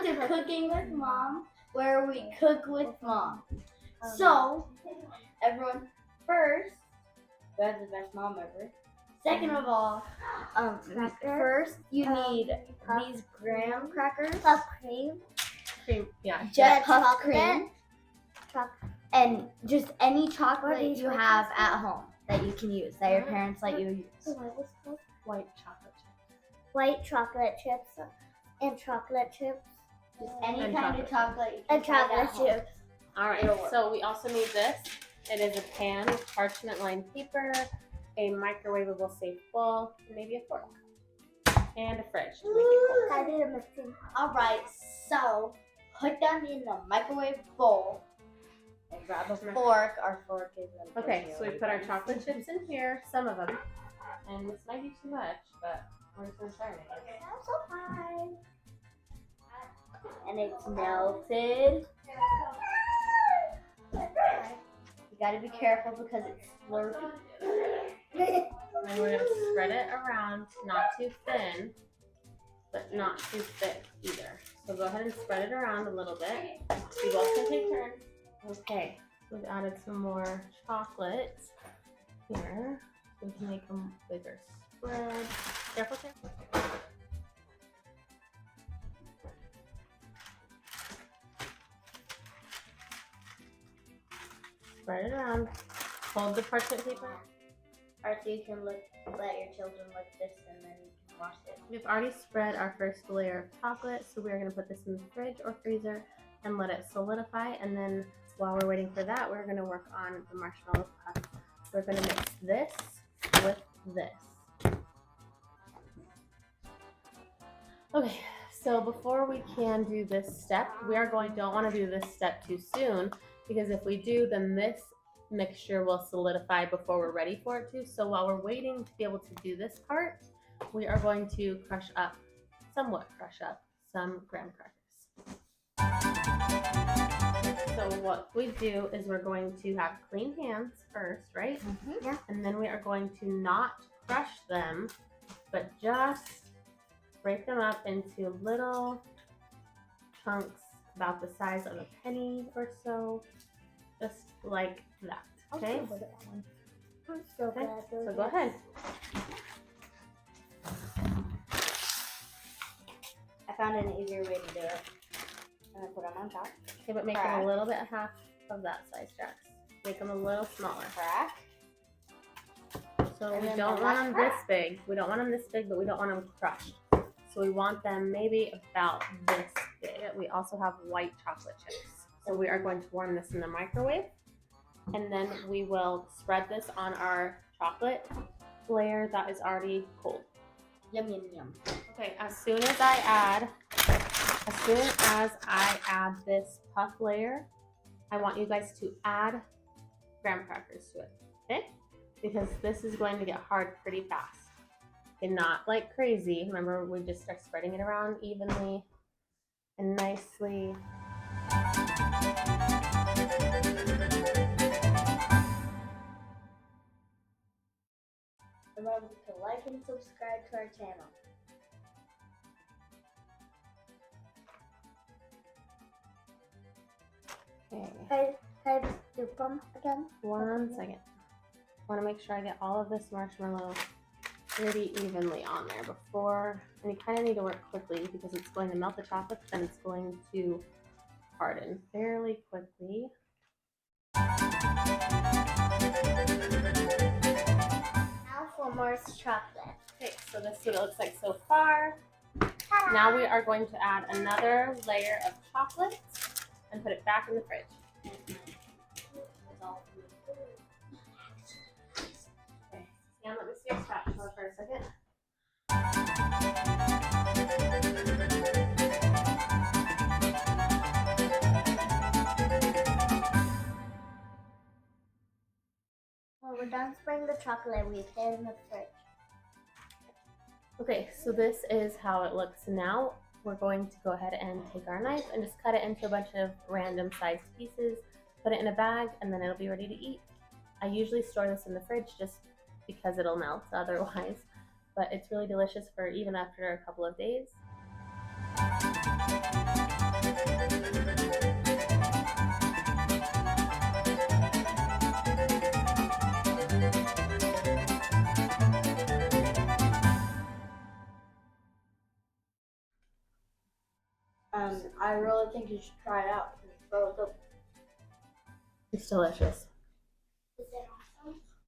to Cooking with Mom, where we cook with Mom. So, everyone, first, we have the best mom ever. Second of all, first you need these graham crackers, puff cream, jet jet puff cream, chocolate, and just any chocolate these you white have chocolate? at home that you can use, that your parents let you use. White chocolate chip. white chocolate chips, and chocolate chips, Just any And kind of chocolate you can and find at chocolate home. chips. All right, It'll work. so we also need this. It is a pan with parchment lined paper, a microwavable safe bowl, maybe a fork, and a fridge to make it I did a mixing. Alright, so put them in the microwave bowl and grab a fork. Our fork is in cold. Okay, so we put our chocolate chips in here, some of them, and this might be too much, but we're just gonna try it. I'm so fine. And it's melted. You gotta be careful because it's slurpy. And we're gonna spread it around, not too thin, but not too thick either. So go ahead and spread it around a little bit. You both can take turns. Okay, we've added some more chocolate here. We can make a bigger spread. Careful, careful. Spread it around. Hold the parchment paper. Or so you can let your children lick this and then you can wash it. We've already spread our first layer of chocolate, so we're going to put this in the fridge or freezer and let it solidify. And then while we're waiting for that, we're going to work on the marshmallow puff. We're going to mix this with this. Okay, so before we can do this step, we don't want to do this step too soon, because if we do, then this mixture will solidify before we're ready for it to. So while we're waiting to be able to do this part, we are going to somewhat crush up some graham crackers. So what we do is we're going to have clean hands first, right? Yeah. And then we are going to not crush them, but just break them up into little chunks about the size of a penny or so, just like that. Okay? I'm so Okay, glad. so go ahead. I found an easier way to do it. I'm gonna put them on top. Okay, but make them a little bit half of that size, Jax. Make them a little smaller. Crack. So And we then don't the want last them crack. this big. We don't want them this big, but we don't want them crushed. So we want them maybe about this big. We also have white chocolate chips. So we are going to warm this in the microwave. And then we will spread this on our chocolate layer that is already cold. Yum, yum, yum. Okay, as soon as I add this puff layer, I want you guys to add graham crackers to it, okay? Because this is going to get hard pretty fast. And not like crazy. Remember, we just start spreading it around evenly and nicely. Remember to like and subscribe to our channel. Okay, Can I just dip them again? 1 second. I want to make sure I get all of this marshmallow pretty evenly on there before, and you kind of need to work quickly because it's going to melt the chocolate, then it's going to harden fairly quickly. Now for more chocolate. Okay, so this is what it looks like so far. Now we are going to add another layer of chocolate and put it back in the fridge. Okay, and let me see your spatula for a second. When we're done spreading the chocolate, we put it in the fridge. Okay, so this is how it looks now. We're going to go ahead and take our knife and just cut it into a bunch of random sized pieces, put it in a bag, and then it'll be ready to eat. I usually store this in the fridge just because it'll melt otherwise, but it's really delicious for even after a couple of days. I really think you should try it out. It's really good. It's delicious. Is it